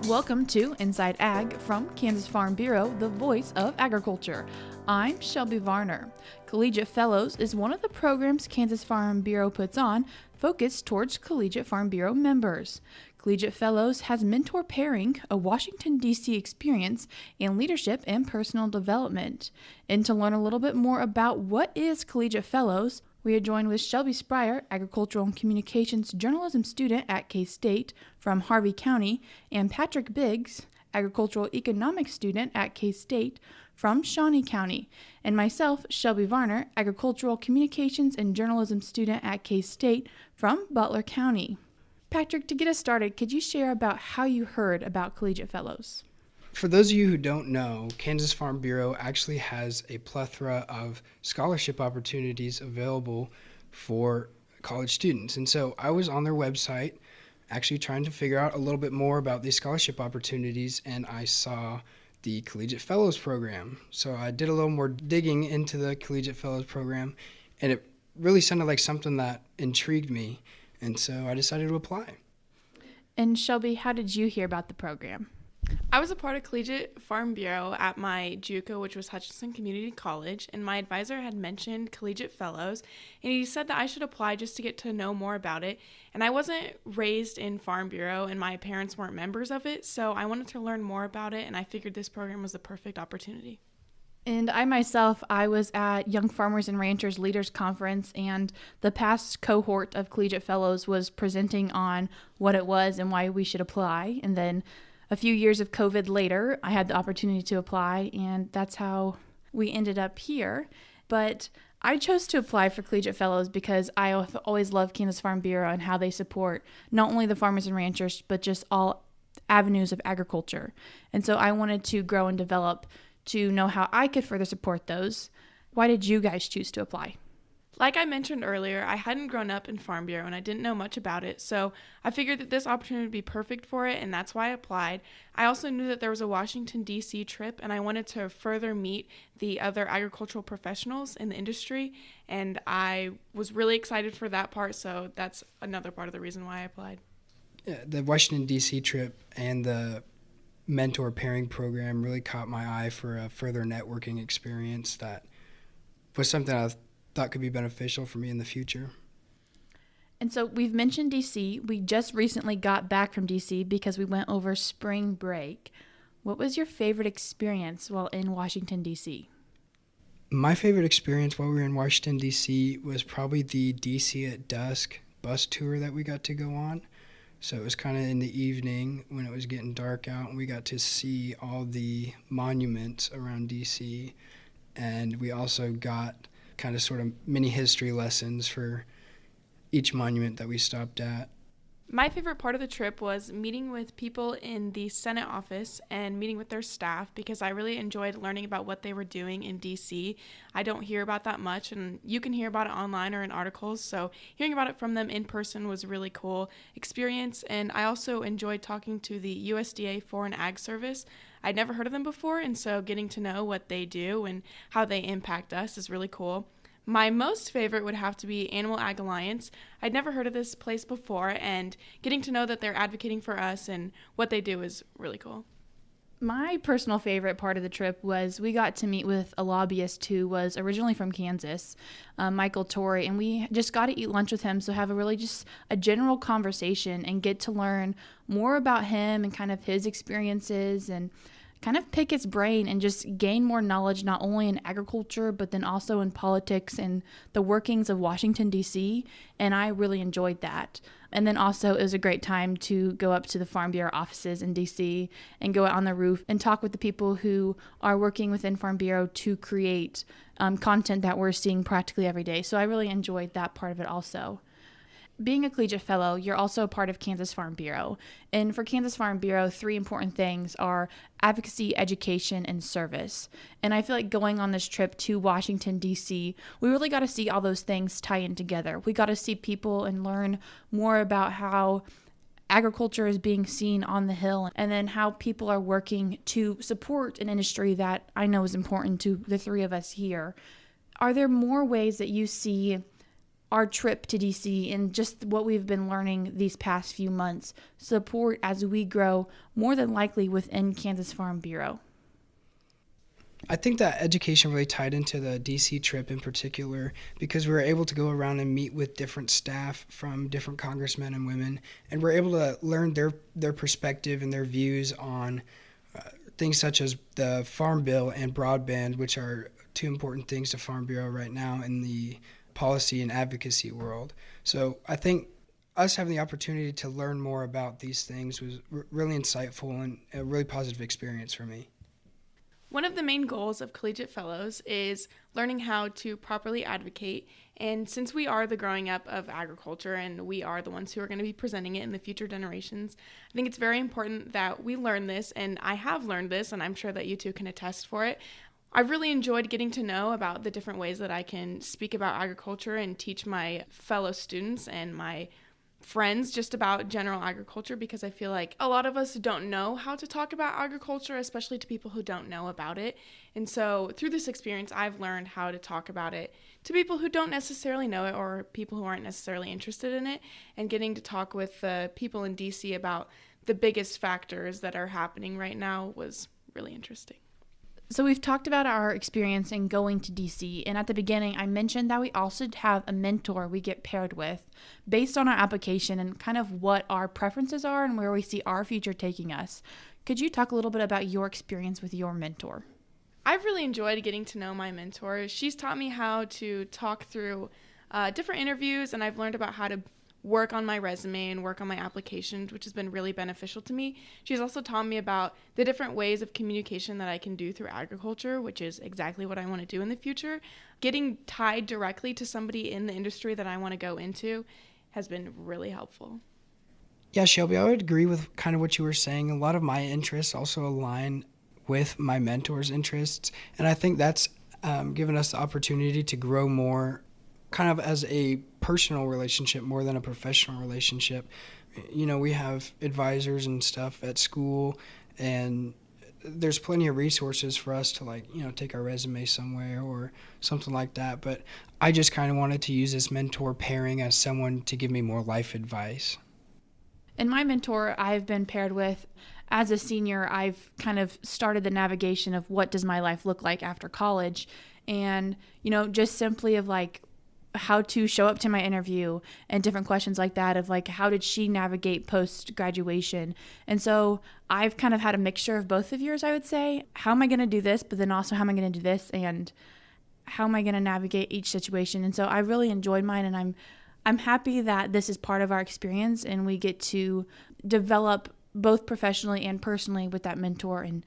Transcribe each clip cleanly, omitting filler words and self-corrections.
Welcome to Inside Ag from Kansas Farm Bureau, the voice of agriculture. I'm Shelby Varner. Collegiate Fellows is one of the programs Kansas Farm Bureau puts on, focused towards Collegiate Farm Bureau members. Collegiate Fellows has mentor pairing, a Washington, D.C. experience, and leadership and personal development. And to learn a little bit more about what is Collegiate Fellows, we are joined with Shelby Spreier, Agricultural and Communications Journalism student at K-State from Harvey County, and Patrick Biggs, Agricultural Economics student at K-State from Shawnee County, and myself, Shelby Varner, Agricultural Communications and Journalism student at K-State from Butler County. Patrick, to get us started, could you share about how you heard about Collegiate Fellows? For those of you who don't know, Kansas Farm Bureau actually has a plethora of scholarship opportunities available for college students. And so I was on their website actually trying to figure out a little bit more about these scholarship opportunities, and I saw the Collegiate Fellows program. So I did a little more digging into the Collegiate Fellows program, and it really sounded like something that intrigued me. And so I decided to apply. And Shelby, how did you hear about the program? I was a part of Collegiate Farm Bureau at my JUCO, which was Hutchinson Community College, and my advisor had mentioned Collegiate Fellows, and he said that I should apply just to get to know more about it. And I wasn't raised in Farm Bureau, and my parents weren't members of it, so I wanted to learn more about it, and I figured this program was the perfect opportunity. And I was at Young Farmers and Ranchers Leaders Conference, and the past cohort of Collegiate Fellows was presenting on what it was and why we should apply. And then a few years of COVID later, I had the opportunity to apply, and that's how we ended up here. But I chose to apply for Collegiate Fellows because I always loved Kansas Farm Bureau and how they support not only the farmers and ranchers, but just all avenues of agriculture. And so I wanted to grow and develop to know how I could further support those. Why did you guys choose to apply? Like I mentioned earlier, I hadn't grown up in Farm Bureau and I didn't know much about it, so I figured that this opportunity would be perfect for it, and that's why I applied. I also knew that there was a Washington, D.C. trip, and I wanted to further meet the other agricultural professionals in the industry, and I was really excited for that part, so that's another part of the reason why I applied. Yeah, the Washington, D.C. trip and the mentor pairing program really caught my eye for a further networking experience that was something I thought could be beneficial for me in the future. And so we've mentioned DC. We just recently got back from DC because we went over spring break. What was your favorite experience while in Washington, D.C.? My favorite experience while we were in Washington, D.C. was probably the DC at Dusk bus tour that we got to go on. So it was kind of in the evening when it was getting dark out, and we got to see all the monuments around D.C. And we also got kind of sort of mini history lessons for each monument that we stopped at. My favorite part of the trip was meeting with people in the Senate office and meeting with their staff because I really enjoyed learning about what they were doing in DC. I don't hear about that much, and you can hear about it online or in articles, so hearing about it from them in person was a really cool experience. And I also enjoyed talking to the USDA Foreign Ag Service. I'd never heard of them before, and so getting to know what they do and how they impact us is really cool. My most favorite would have to be Animal Ag Alliance. I'd never heard of this place before, and getting to know that they're advocating for us and what they do is really cool. My personal favorite part of the trip was we got to meet with a lobbyist who was originally from Kansas, Michael Torrey, and we just got to eat lunch with him, so have just a general conversation and get to learn more about him and kind of his experiences and kind of pick its brain and just gain more knowledge not only in agriculture but then also in politics and the workings of Washington, D.C., and I really enjoyed that. And then also it was a great time to go up to the Farm Bureau offices in D.C. and go out on the roof and talk with the people who are working within Farm Bureau to create content that we're seeing practically every day. So I really enjoyed that part of it also. Being a Collegiate Fellow, you're also a part of Kansas Farm Bureau. And for Kansas Farm Bureau, 3 important things are advocacy, education, and service. And I feel like going on this trip to Washington, D.C., we really got to see all those things tie in together. We got to see people and learn more about how agriculture is being seen on the Hill, and then how people are working to support an industry that I know is important to the 3 of us here. Are there more ways that you see our trip to DC and just what we've been learning these past few months support as we grow more than likely within Kansas Farm Bureau? I think that education really tied into the DC trip in particular because we were able to go around and meet with different staff from different congressmen and women, and we're able to learn their perspective and their views on things such as the Farm Bill and broadband, which are two important things to Farm Bureau right now in the policy and advocacy world. So I think us having the opportunity to learn more about these things was really insightful and a really positive experience for me. One of the main goals of Collegiate Fellows is learning how to properly advocate. And since we are the growing up of agriculture and we are the ones who are going to be presenting it in the future generations, I think it's very important that we learn this. And I have learned this, and I'm sure that you two can attest for it. I've really enjoyed getting to know about the different ways that I can speak about agriculture and teach my fellow students and my friends just about general agriculture, because I feel like a lot of us don't know how to talk about agriculture, especially to people who don't know about it. And so through this experience, I've learned how to talk about it to people who don't necessarily know it or people who aren't necessarily interested in it, and getting to talk with people in DC about the biggest factors that are happening right now was really interesting. So we've talked about our experience in going to DC, and at the beginning I mentioned that we also have a mentor we get paired with based on our application and kind of what our preferences are and where we see our future taking us. Could you talk a little bit about your experience with your mentor? I've really enjoyed getting to know my mentor. She's taught me how to talk through different interviews, and I've learned about how to work on my resume and work on my applications, which has been really beneficial to me. She's also taught me about the different ways of communication that I can do through agriculture, which is exactly what I want to do in the future. Getting tied directly to somebody in the industry that I want to go into has been really helpful. Yeah, Shelby, I would agree with kind of what you were saying. A lot of my interests also align with my mentor's interests, and I think that's given us the opportunity to grow more kind of as a personal relationship more than a professional relationship. You know, we have advisors and stuff at school, and there's plenty of resources for us to take our resume somewhere or something like that. But I just kind of wanted to use this mentor pairing as someone to give me more life advice. And my mentor I've been paired with as a senior, I've kind of started the navigation of what does my life look like after college, and, just simply of how to show up to my interview and different questions like that of how did she navigate post-graduation. And so I've kind of had a mixture of both of yours, I would say. How am I going to do this, but then also how am I going to do this, and how am I going to navigate each situation? And so I really enjoyed mine, and I'm happy that this is part of our experience and we get to develop both professionally and personally with that mentor and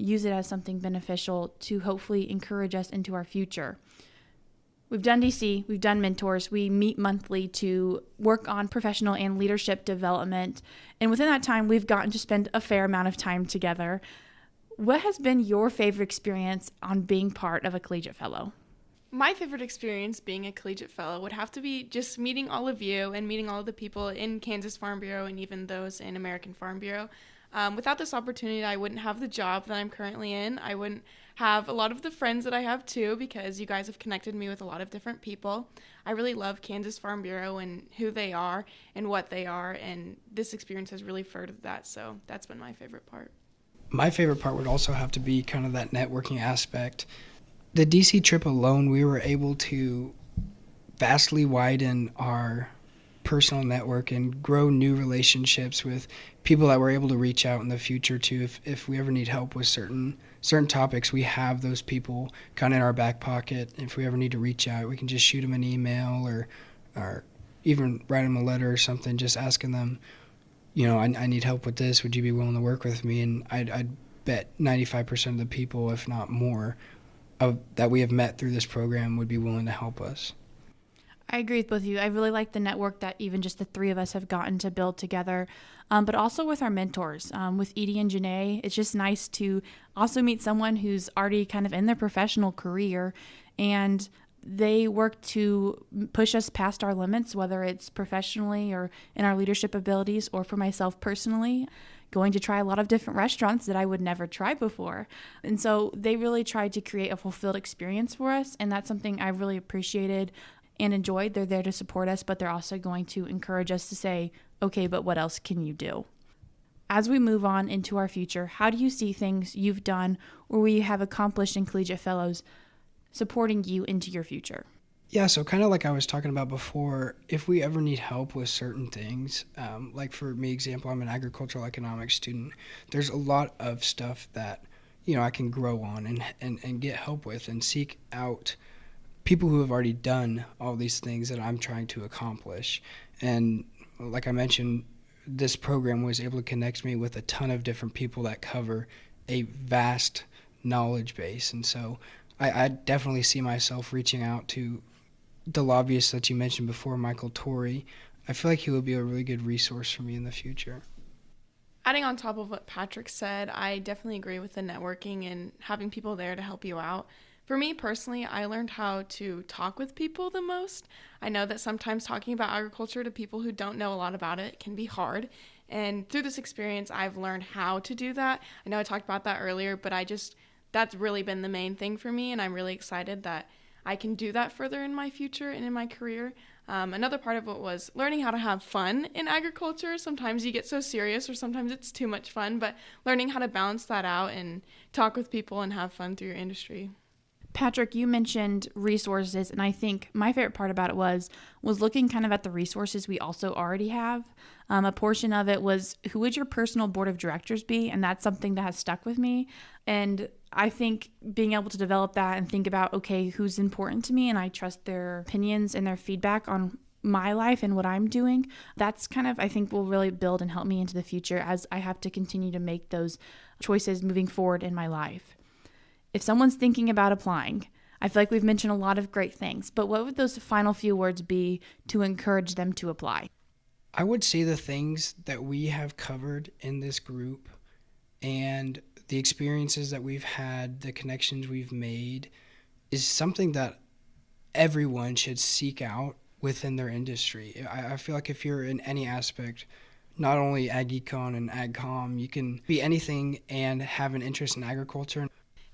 use it as something beneficial to hopefully encourage us into our future. We've done DC, we've done mentors, we meet monthly to work on professional and leadership development, and within that time, we've gotten to spend a fair amount of time together. What has been your favorite experience on being part of a Collegiate Fellow? My favorite experience being a Collegiate Fellow would have to be just meeting all of you and meeting all of the people in Kansas Farm Bureau and even those in American Farm Bureau. Without this opportunity, I wouldn't have the job that I'm currently in. I wouldn't have a lot of the friends that I have too, because you guys have connected me with a lot of different people. I really love Kansas Farm Bureau and who they are and what they are, and this experience has really furthered that, so that's been my favorite part. My favorite part would also have to be kind of that networking aspect. The DC trip alone, we were able to vastly widen our personal network and grow new relationships with people that we're able to reach out in the future to. If we ever need help with certain topics, we have those people kind of in our back pocket. If we ever need to reach out, we can just shoot them an email or even write them a letter or something, just asking them, I need help with this. Would you be willing to work with me? And I'd bet 95% of the people, if not more, that we have met through this program would be willing to help us. I agree with both of you. I really like the network that even just the three of us have gotten to build together, but also with our mentors. With Edie and Janae, it's just nice to also meet someone who's already kind of in their professional career, and they work to push us past our limits, whether it's professionally or in our leadership abilities, or for myself personally, going to try a lot of different restaurants that I would never try before. And so they really tried to create a fulfilled experience for us, and that's something I really appreciated. and enjoyed. They're there to support us, but they're also going to encourage us to say, okay, but what else can you do? As we move on into our future, how do you see things you've done or we have accomplished in Collegiate Fellows supporting you into your future? Yeah, so kind of like I was talking about before, if we ever need help with certain things, like for me, example, I'm an agricultural economics student. There's a lot of stuff that, I can grow on and get help with and seek out people who have already done all these things that I'm trying to accomplish. And like I mentioned, this program was able to connect me with a ton of different people that cover a vast knowledge base. And so I definitely see myself reaching out to the lobbyist that you mentioned before, Michael Torrey. I feel like he would be a really good resource for me in the future. Adding on top of what Patrick said, I definitely agree with the networking and having people there to help you out. For me personally, I learned how to talk with people the most. I know that sometimes talking about agriculture to people who don't know a lot about it can be hard. And through this experience, I've learned how to do that. I know I talked about that earlier, but that's really been the main thing for me. And I'm really excited that I can do that further in my future and in my career. Another part of it was learning how to have fun in agriculture. Sometimes you get so serious or sometimes it's too much fun, but learning how to balance that out and talk with people and have fun through your industry. Patrick, you mentioned resources, and I think my favorite part about it was looking kind of at the resources we also already have. A portion of it was, who would your personal board of directors be? And that's something that has stuck with me. And I think being able to develop that and think about, okay, who's important to me, and I trust their opinions and their feedback on my life and what I'm doing, that's kind of, I think, will really build and help me into the future as I have to continue to make those choices moving forward in my life. If someone's thinking about applying, I feel like we've mentioned a lot of great things, but what would those final few words be to encourage them to apply? I would say the things that we have covered in this group and the experiences that we've had, the connections we've made, is something that everyone should seek out within their industry. I feel like if you're in any aspect, not only ag econ and ag com, you can be anything and have an interest in agriculture.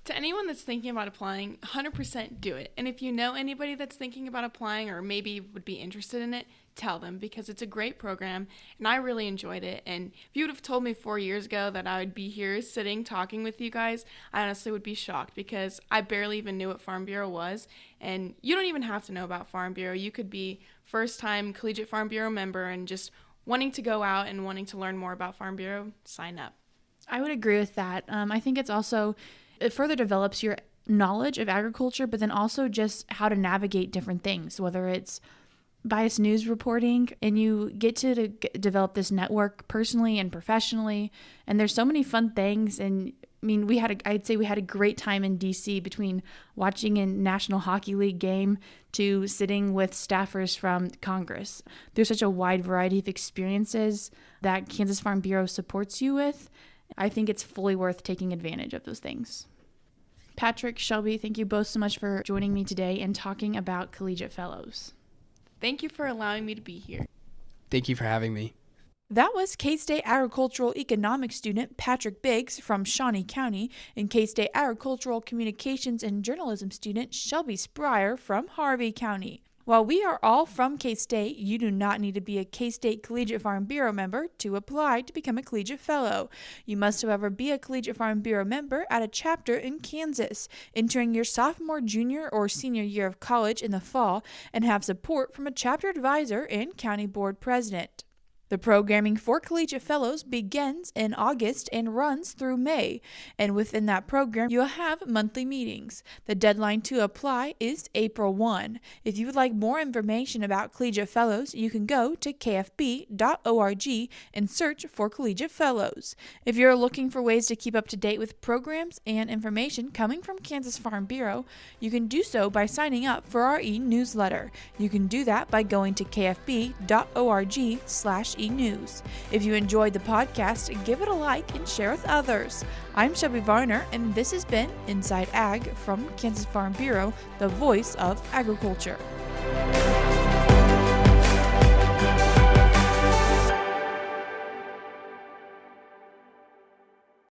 To anyone that's thinking about applying, 100% do it. And if you know anybody that's thinking about applying or maybe would be interested in it, tell them, because it's a great program and I really enjoyed it. And if you would have told me 4 years ago that I would be here sitting talking with you guys, I honestly would be shocked because I barely even knew what Farm Bureau was. And you don't even have to know about Farm Bureau. You could be first-time Collegiate Farm Bureau member and just wanting to go out and wanting to learn more about Farm Bureau, sign up. I would agree with that. I think it further develops your knowledge of agriculture, but then also just how to navigate different things, whether it's biased news reporting, and you get to develop this network personally and professionally. And there's so many fun things. And I mean, I'd say we had a great time in DC, between watching a National Hockey League game to sitting with staffers from Congress. There's such a wide variety of experiences that Kansas Farm Bureau supports you with. I think it's fully worth taking advantage of those things. Patrick, Shelby, thank you both so much for joining me today and talking about Collegiate Fellows. Thank you for allowing me to be here. Thank you for having me. That was K-State Agricultural Economics student Patrick Biggs from Shawnee County and K-State Agricultural Communications and Journalism student Shelby Spreier from Harvey County. While we are all from K-State, you do not need to be a K-State Collegiate Farm Bureau member to apply to become a Collegiate Fellow. You must, however, be a Collegiate Farm Bureau member at a chapter in Kansas, entering your sophomore, junior, or senior year of college in the fall, and have support from a chapter advisor and county board president. The programming for Collegiate Fellows begins in August and runs through May, and within that program, you'll have monthly meetings. The deadline to apply is April 1. If you would like more information about Collegiate Fellows, you can go to kfb.org and search for Collegiate Fellows. If you're looking for ways to keep up to date with programs and information coming from Kansas Farm Bureau, you can do so by signing up for our e-newsletter. You can do that by going to kfb.org/e-news. If you enjoyed the podcast, give it a like and share with others. I'm Shelby Varner, and this has been Inside Ag from Kansas Farm Bureau, the voice of agriculture.